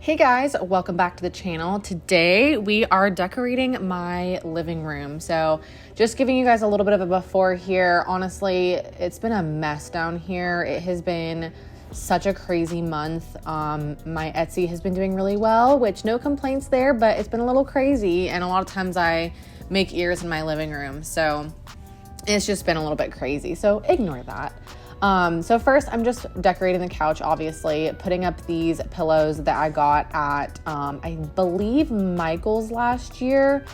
Hey guys, welcome back to the channel. Today we are decorating my living room. So just giving you guys a little bit of a before here. Honestly, it's been a mess down here. It has been such a crazy month. My Etsy has been doing really well, which no complaints there, but it's been a little crazy. And a lot of times I make ears in my living room. So it's just been a little bit crazy. So ignore that. So first I'm just decorating the couch, obviously, putting up these pillows that I got at, I believe Michael's last year.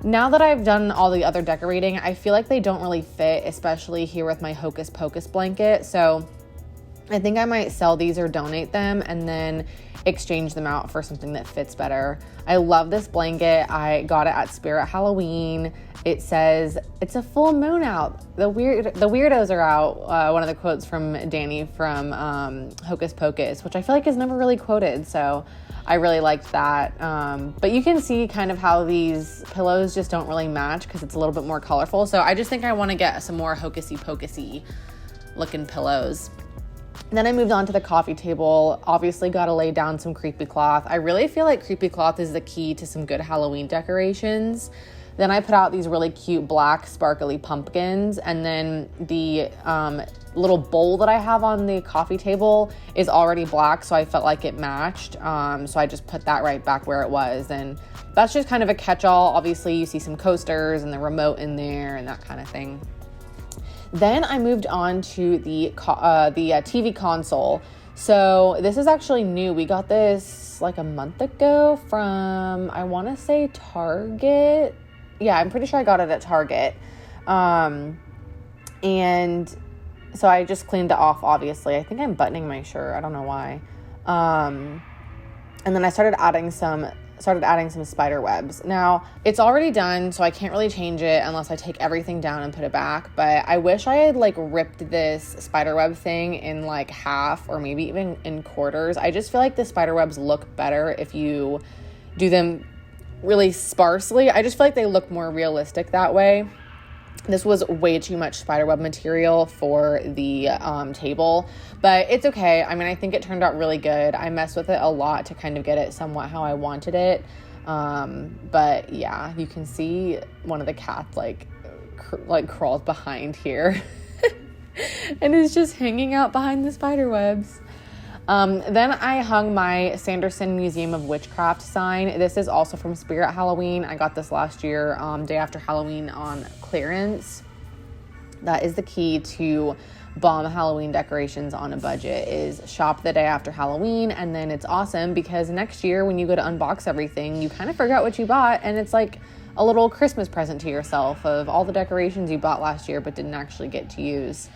Now that I've done all the other decorating, I feel like they don't really fit, especially here with my Hocus Pocus blanket. So I think I might sell these or donate them and then exchange them out for something that fits better. I love this blanket. I got it at Spirit Halloween. It says, "It's a full moon out. The weirdos are out." One of the quotes from Danny from Hocus Pocus, which I feel like is never really quoted. So I really liked that. But you can see kind of how these pillows just don't really match because it's a little bit more colorful. So I just think I want to get some more hocusy pocusy looking pillows. Then I moved on to the coffee table. Obviously got to lay down some creepy cloth. I really feel like creepy cloth is the key to some good Halloween decorations. Then I put out these really cute black sparkly pumpkins, and then the little bowl that I have on the coffee table is already black, so I felt like it matched. So I just put that right back where it was, and that's just kind of a catch-all. Obviously you see some coasters and the remote in there and that kind of thing. Then I moved on to the TV console. So this is actually new. We got this like a month ago from, I want to say Target. Yeah, I'm pretty sure I got it at Target. And so I just cleaned it off, obviously. I think I'm buttoning my shirt. I don't know why. And then I started adding some spider webs. Now, it's already done, so I can't really change it unless I take everything down and put it back. But I wish I had like ripped this spider web thing in like half or maybe even in quarters. I just feel like the spider webs look better if you do them really sparsely. I just feel like they look more realistic that way. This was way too much spiderweb material for the table, but it's okay. I mean, I think it turned out really good. I messed with it a lot to kind of get it somewhat how I wanted it. But yeah, you can see one of the cats like crawled behind here and is just hanging out behind the spider webs. Then I hung my Sanderson Museum of Witchcraft sign. This is also from Spirit Halloween. I got this last year, day after Halloween on clearance. That is the key to bomb Halloween decorations on a budget, is shop the day after Halloween. And then it's awesome because next year when you go to unbox everything, you kind of forget what you bought. And it's like a little Christmas present to yourself of all the decorations you bought last year but didn't actually get to use.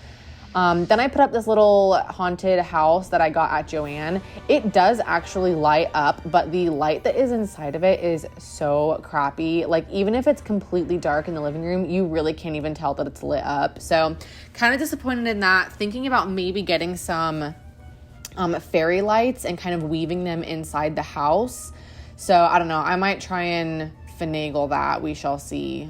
Then I put up this little haunted house that I got at Joann. It does actually light up, but the light that is inside of it is so crappy. Like, even if it's completely dark in the living room, you really can't even tell that it's lit up. So kind of disappointed in that. Thinking about maybe getting some fairy lights and kind of weaving them inside the house. So I don't know. I might try and finagle that. We shall see.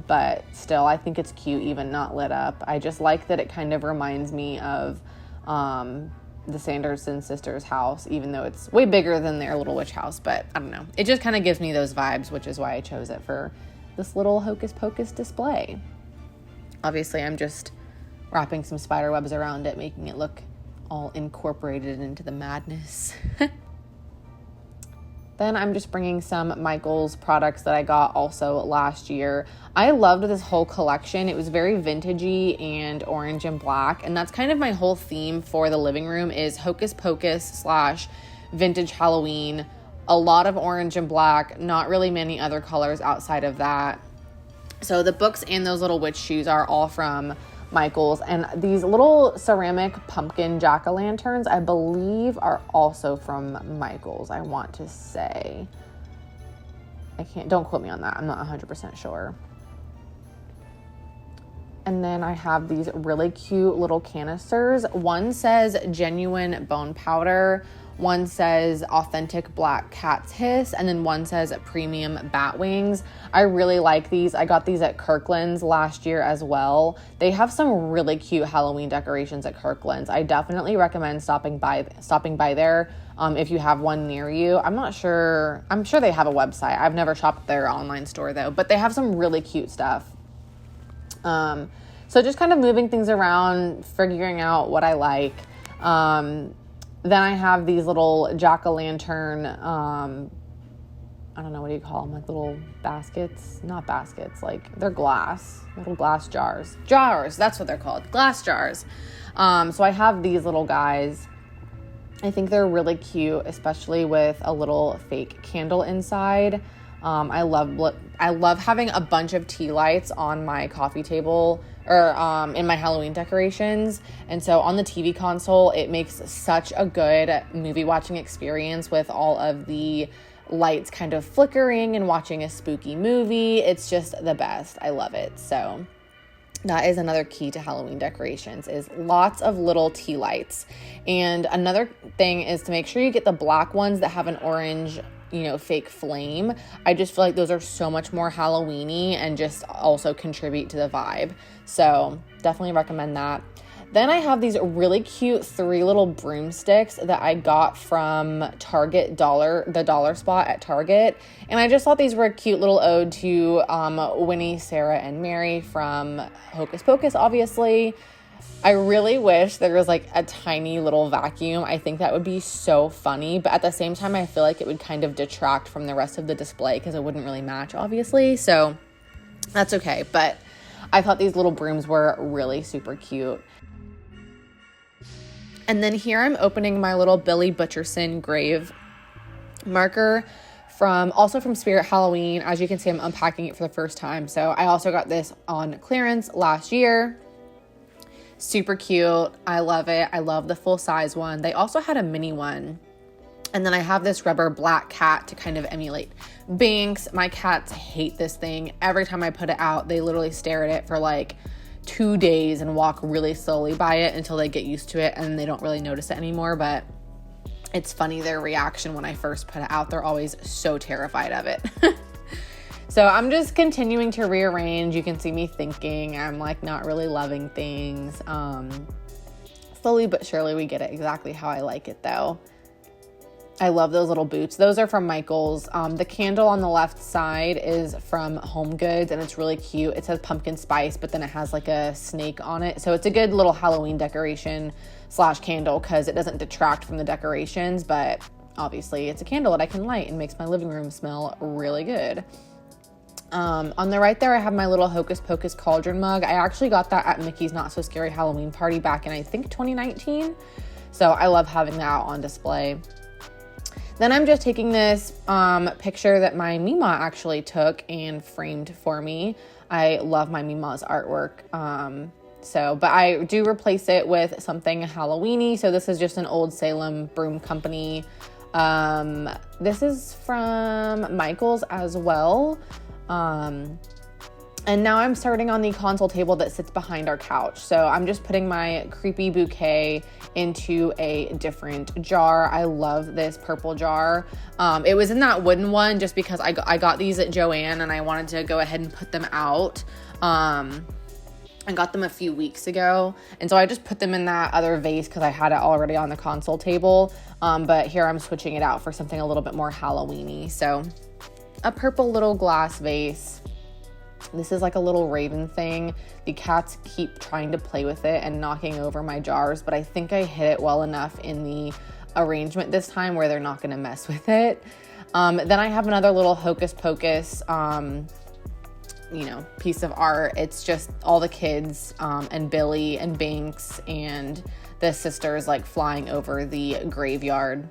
But still, I think it's cute even not lit up. I just like that it kind of reminds me of the Sanderson sisters' house, even though it's way bigger than their little witch house. But I don't know. It just kind of gives me those vibes, which is why I chose it for this little Hocus Pocus display. Obviously, I'm just wrapping some spider webs around it, making it look all incorporated into the madness. Then I'm just bringing some Michael's products that I got also last year. I loved this whole collection. It was very vintagey and orange and black. And that's kind of my whole theme for the living room is Hocus Pocus / vintage Halloween. A lot of orange and black, not really many other colors outside of that. So the books and those little witch shoes are all from Michael's, and these little ceramic pumpkin jack-o'-lanterns I believe are also from Michael's. I want to say, don't quote me on that, I'm not 100% sure. And then I have these really cute little canisters. One says genuine bone powder, one says authentic black cat's hiss, and then one says premium bat wings. I really like these. I got these at Kirkland's last year as well. They have some really cute Halloween decorations at Kirkland's. I definitely recommend stopping by there. if you have one near you. I'm not sure. I'm sure they have a website. I've never shopped their online store though, but they have some really cute stuff. So just kind of moving things around, figuring out what I like. Then I have these little jack-o'-lantern, I don't know, what do you call them? Like little baskets? Not baskets, like they're glass, little glass jars. Jars, that's what they're called, glass jars. So I have these little guys. I think they're really cute, especially with a little fake candle inside. I love having a bunch of tea lights on my coffee table or in my Halloween decorations. And so on the TV console, it makes such a good movie watching experience with all of the lights kind of flickering and watching a spooky movie. It's just the best. I love it. So that is another key to Halloween decorations, is lots of little tea lights. And another thing is to make sure you get the black ones that have an orange, fake flame. I just feel like those are so much more Halloween-y and just also contribute to the vibe. So definitely recommend that. Then I have these really cute 3 little broomsticks that I got from Target the dollar spot at Target. And I just thought these were a cute little ode to Winnie, Sarah, and Mary from Hocus Pocus, obviously. I really wish there was like a tiny little vacuum. I think that would be so funny. But at the same time, I feel like it would kind of detract from the rest of the display because it wouldn't really match, obviously. So that's okay. But I thought these little brooms were really super cute. And then here I'm opening my little Billy Butcherson grave marker also from Spirit Halloween. As you can see, I'm unpacking it for the first time. So I also got this on clearance last year. Super cute. I love it. I love the full size one. They also had a mini one. And then I have this rubber black cat to kind of emulate Binks. My cats hate this thing. Every time I put it out, they literally stare at it for like 2 days and walk really slowly by it until they get used to it and they don't really notice it anymore. But it's funny, their reaction when I first put it out. They're always so terrified of it. So I'm just continuing to rearrange. You can see me thinking. I'm like not really loving things. Slowly but surely we get it exactly how I like it though. I love those little boots. Those are from Michael's. The candle on the left side is from Home Goods and it's really cute. It says pumpkin spice, but then it has like a snake on it. So it's a good little Halloween decoration / candle because it doesn't detract from the decorations, but obviously it's a candle that I can light and makes my living room smell really good. On the right there, I have my little Hocus Pocus Cauldron mug. I actually got that at Mickey's Not So Scary Halloween party back in, I think, 2019. So I love having that on display. Then I'm just taking this picture that my Mima actually took and framed for me. I love my Mima's artwork. But I do replace it with something Halloween-y. So this is just an Old Salem broom company. This is from Michael's as well. And now I'm starting on the console table that sits behind our couch. So I'm just putting my creepy bouquet into a different jar. I love this purple jar. It was in that wooden one just because I got these at Joann and I wanted to go ahead and put them out. I got them a few weeks ago. And so I just put them in that other vase because I had it already on the console table. But here I'm switching it out for something a little bit more Halloween-y. So a purple little glass vase. This is like a little raven thing. The cats keep trying to play with it and knocking over my jars, but I think I hit it well enough in the arrangement this time where they're not going to mess with it. Then I have another little Hocus Pocus, piece of art. It's just all the kids and Billy and Binks and the sisters like flying over the graveyard.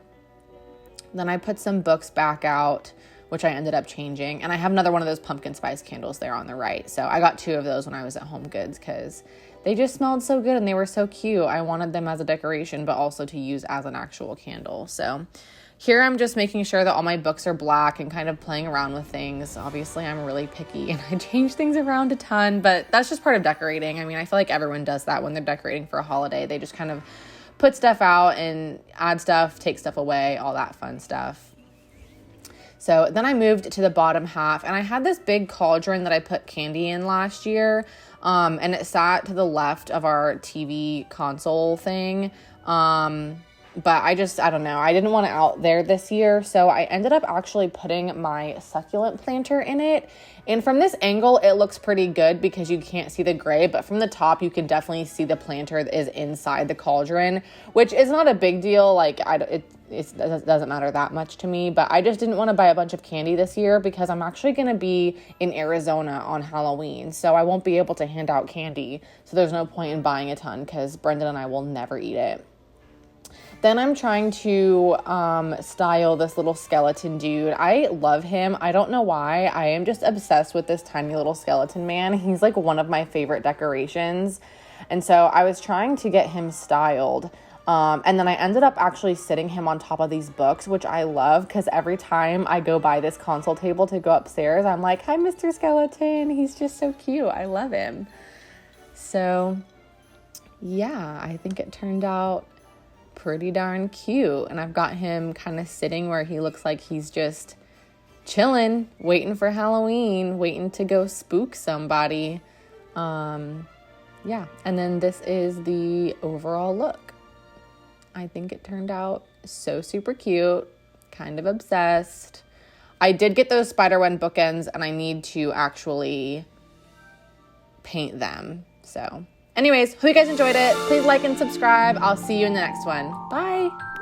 Then I put some books back out, which I ended up changing. And I have another one of those pumpkin spice candles there on the right. So I got 2 of those when I was at Home Goods because they just smelled so good and they were so cute. I wanted them as a decoration, but also to use as an actual candle. So here I'm just making sure that all my books are black and kind of playing around with things. Obviously, I'm really picky and I change things around a ton, but that's just part of decorating. I mean, I feel like everyone does that when they're decorating for a holiday. They just kind of put stuff out and add stuff, take stuff away, all that fun stuff. So then I moved to the bottom half and I had this big cauldron that I put candy in last year. And it sat to the left of our TV console thing. But I don't know. I didn't want it out there this year. So I ended up actually putting my succulent planter in it. And from this angle, it looks pretty good because you can't see the gray. But from the top, you can definitely see the planter that is inside the cauldron, which is not a big deal. Like, it doesn't matter that much to me. But I just didn't want to buy a bunch of candy this year because I'm actually going to be in Arizona on Halloween. So I won't be able to hand out candy. So there's no point in buying a ton because Brendan and I will never eat it. Then I'm trying to style this little skeleton dude. I love him. I don't know why. I am just obsessed with this tiny little skeleton man. He's like one of my favorite decorations. And so I was trying to get him styled. And then I ended up actually sitting him on top of these books, which I love because every time I go by this console table to go upstairs, I'm like, hi, Mr. Skeleton. He's just so cute. I love him. So yeah, I think it turned out pretty darn cute. And I've got him kind of sitting where he looks like he's just chilling, waiting for Halloween, waiting to go spook somebody. Yeah. And then this is the overall look. I think it turned out so super cute, kind of obsessed. I did get those spiderweb bookends and I need to actually paint them. So anyways, hope you guys enjoyed it. Please like and subscribe. I'll see you in the next one. Bye.